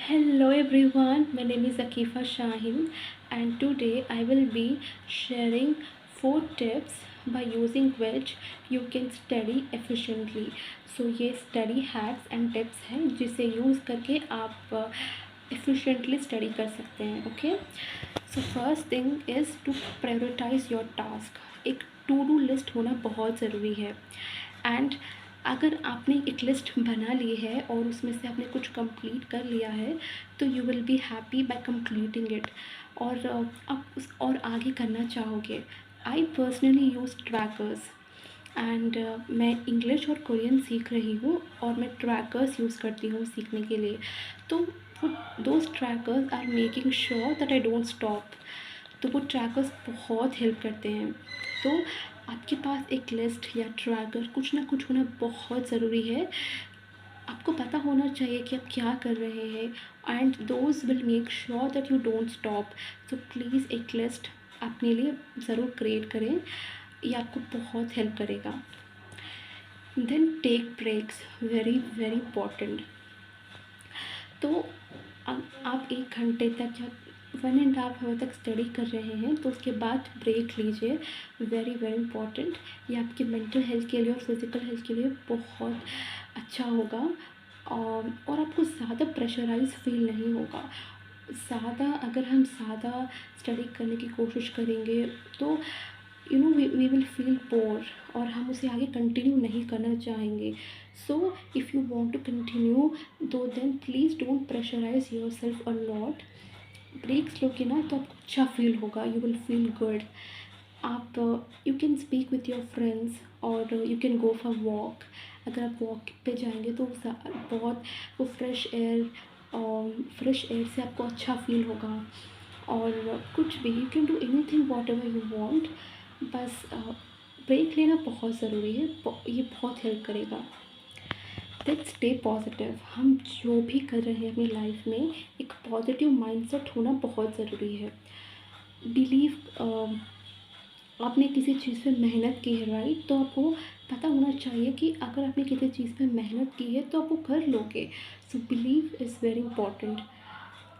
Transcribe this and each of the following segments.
Hello everyone, my name is Akifa Shahin and today I will be sharing 4 tips by using which you can study efficiently. So ये study hacks and tips हैं जिसे use करके आप efficiently study कर सकते हैं. Okay, so first thing is to prioritize your task. एक to do list होना बहुत ज़रूरी है एंड अगर आपने एक लिस्ट बना ली है और उसमें से आपने कुछ कंप्लीट कर लिया है तो you will be happy by completing it और आप उस और आगे करना चाहोगे. I personally use trackers and मैं इंग्लिश और कोरियन सीख रही हूँ और मैं ट्रैकर्स यूज़ करती हूँ सीखने के लिए. तो those trackers are making sure that I don't stop. तो वो ट्रैकर्स बहुत हेल्प करते हैं. तो आपके पास एक लिस्ट या ट्रैकर कुछ ना कुछ होना बहुत ज़रूरी है. आपको पता होना चाहिए कि आप क्या कर रहे हैं and those will make sure that you don't stop. तो प्लीज़ एक लिस्ट अपने लिए ज़रूर क्रिएट करें, ये आपको बहुत हेल्प करेगा. Then take breaks, very very important. तो आप 1 घंटे तक या 1.5 आवर तक स्टडी कर रहे हैं तो उसके बाद ब्रेक लीजिए. Very very important. ये आपकी मेंटल हेल्थ के लिए और फिज़िकल हेल्थ के लिए बहुत अच्छा होगा और आपको ज़्यादा प्रेशराइज फील नहीं होगा. अगर हम ज़्यादा स्टडी करने की कोशिश करेंगे तो वी विल फील बोर और हम उसे आगे कंटिन्यू नहीं करना चाहेंगे. So if you want to continue तो then please don't pressurise yourself a lot. Breaks लोगे ना तो आपको अच्छा फील होगा, यू विल फील गुड. आप you can speak with your friends और you can go for walk. अगर आप वॉक पे जाएंगे तो बहुत वो फ्रेश एयर से आपको अच्छा फील होगा. और कुछ भी you can do anything what ever you want. बस ब्रेक लेना बहुत ज़रूरी है, ये बहुत हेल्प करेगा. Let's stay positive. हम जो भी कर रहे हैं अपनी लाइफ में एक पॉजिटिव माइंडसेट होना बहुत ज़रूरी है. बिलीव आपने किसी चीज़ पे मेहनत की है राइट, तो आपको पता होना चाहिए कि अगर आपने किसी चीज़ पे मेहनत की है तो आप वो कर लोगे. So believe is very important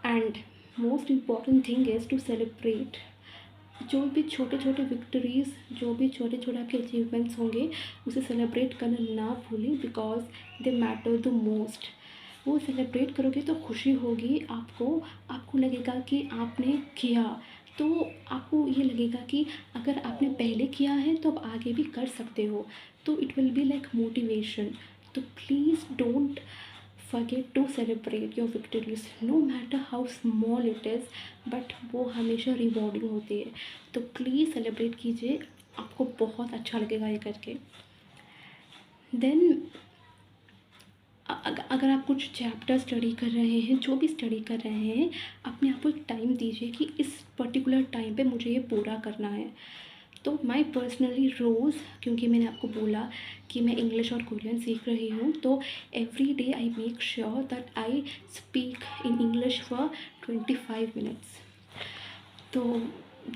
and most important thing is to celebrate. जो भी छोटे छोटे विक्ट्रीज़, जो भी छोटे छोटे आपके अचीवमेंट्स होंगे उसे सेलिब्रेट करना ना भूलें because they matter the most. वो सेलिब्रेट करोगे तो खुशी होगी आपको. आपको लगेगा कि आपने किया, तो आपको ये लगेगा कि अगर आपने पहले किया है तो आप आगे भी कर सकते हो. तो it will be like motivation. तो please don't forget to celebrate your victories no matter how small it is, but वो हमेशा रिवॉर्डिंग होती है. तो प्लीज़ सेलिब्रेट कीजिए, आपको बहुत अच्छा लगेगा ये करके. देन अगर आप कुछ चैप्टर स्टडी कर रहे हैं, जो भी स्टडी कर रहे हैं, अपने आप को एक टाइम दीजिए कि इस पर्टिकुलर टाइम पे मुझे ये पूरा करना है. तो मैं पर्सनली रोज़, क्योंकि मैंने आपको बोला कि मैं इंग्लिश और कोरियन सीख रही हूँ, तो every day I make sure that I speak in English for 25 minutes. तो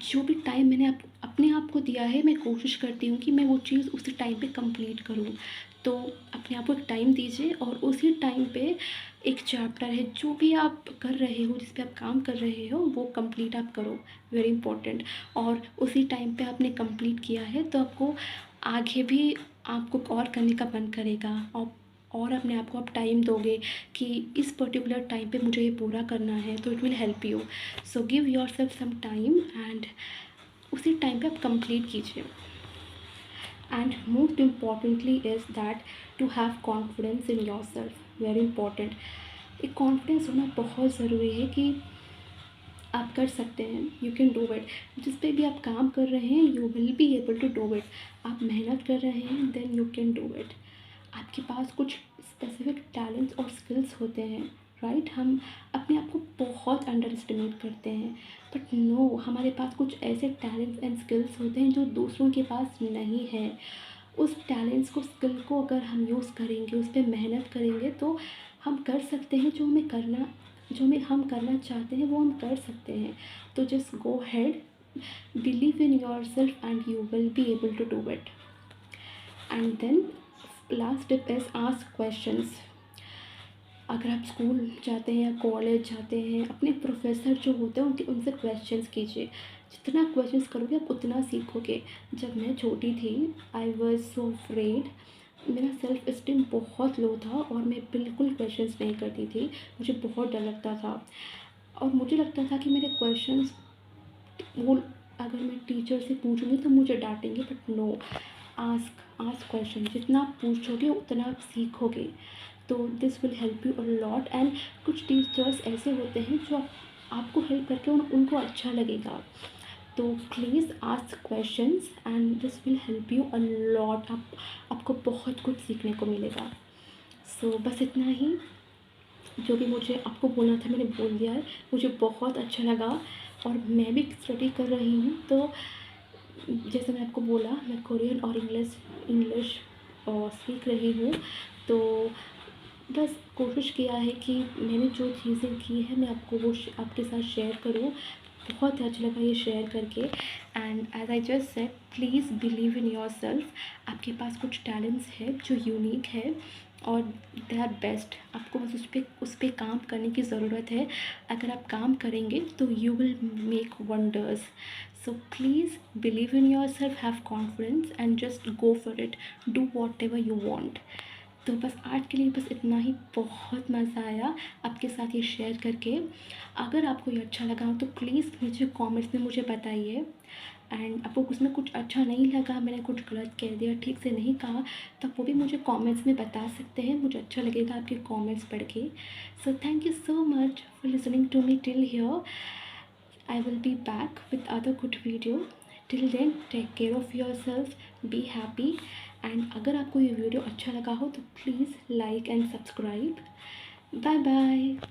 जो भी टाइम मैंने अपने आप को दिया है, मैं कोशिश करती हूँ कि मैं वो चीज़ उसी टाइम पे कंप्लीट करूँ. तो अपने आप को एक टाइम दीजिए और उसी टाइम पे एक चैप्टर है जो भी आप कर रहे हो, जिस पे आप काम कर रहे हो, वो कंप्लीट आप करो. Very important. और उसी टाइम पे आपने कंप्लीट किया है तो आपको आगे भी आपको और करने का मन करेगा और अपने आप को आप टाइम दोगे कि इस पर्टिकुलर टाइम पे मुझे ये पूरा करना है, तो it will help you. So give yourself some time and उसी टाइम पे आप कंप्लीट कीजिए. And most importantly is that to have confidence in yourself. Very important. एक कॉन्फिडेंस होना बहुत ज़रूरी है कि आप कर सकते हैं, यू कैन डू इट. जिस पे भी आप काम कर रहे हैं you will be able to do it. आप मेहनत कर रहे हैं then you can do it. आपके पास कुछ स्पेसिफिक टैलेंट्स और स्किल्स होते हैं राइट. हम अपने आप को बहुत अंडर एस्टिमेट करते हैं, बट नो, हमारे पास कुछ ऐसे टैलेंट्स एंड स्किल्स होते हैं जो दूसरों के पास नहीं है. उस टैलेंट्स को, स्किल को अगर हम यूज़ करेंगे, उस पर मेहनत करेंगे तो हम कर सकते हैं. जो हम करना चाहते हैं वो हम कर सकते हैं. तो just go ahead, believe in yourself and you will be able to do it. And then last tip is ask questions. अगर आप स्कूल जाते हैं या कॉलेज जाते हैं, अपने प्रोफ़ेसर जो होते हैं उनसे क्वेश्चंस कीजिए। जितना क्वेश्चंस करोगे आप उतना सीखोगे। जब मैं छोटी थी, आई वाज़ सो अफ्रेड, मेरा सेल्फ एस्टीम बहुत लो था और मैं बिल्कुल क्वेश्चंस नहीं करती थी। मुझे बहुत डर लगता था और मुझे लगता था कि मेरे क्वेश्चंस वो अगर मैं टीचर से पूछूँगी तो मुझे डाँटेंगे, but no, ask ask question. जितना आप पूछोगे उतना आप सीखोगे। तो this will help you a lot. And कुछ टीचर्स ऐसे होते हैं जो आपको हेल्प करके उनको अच्छा लगेगा। तो please ask questions and this will help you a lot. आपको बहुत कुछ सीखने को मिलेगा। सो बस इतना ही, जो भी मुझे आपको बोलना था मैंने बोल दिया है। मुझे बहुत अच्छा लगा और मैं भी स्टडी कर रही हूँ। तो जैसे मैं आपको बोला, मैं कोरियन और इंग्लिश सीख रही हूँ। तो बस कोशिश किया है कि मैंने जो चीज़ें की हैं मैं आपको वो आपके साथ शेयर करूँ। बहुत अच्छा लगा ये शेयर करके। And as I just said, please believe in yourself. आपके पास कुछ टैलेंट्स है जो यूनिक है और दे आर बेस्ट। आपको बस उस पर काम करने की ज़रूरत है। अगर आप काम करेंगे तो you will make wonders. So please believe in yourself, have confidence and just go for it. Do what ever you want. तो बस आज के लिए बस इतना ही। बहुत मज़ा आया आपके साथ ये शेयर करके। अगर आपको ये अच्छा लगा हो तो प्लीज़ नीचे कमेंट्स में मुझे बताइए। एंड आपको उसमें कुछ अच्छा नहीं लगा, मैंने कुछ गलत कह दिया, ठीक से नहीं कहा, तो वो भी मुझे कमेंट्स में बता सकते हैं। मुझे अच्छा लगेगा आपके कमेंट्स पढ़ के। So thank you so much for listening to me till here. I will be back with other good video. Till then, take care of yourself, be happy, and अगर आपको ये वीडियो अच्छा लगा हो तो please like and subscribe. Bye bye.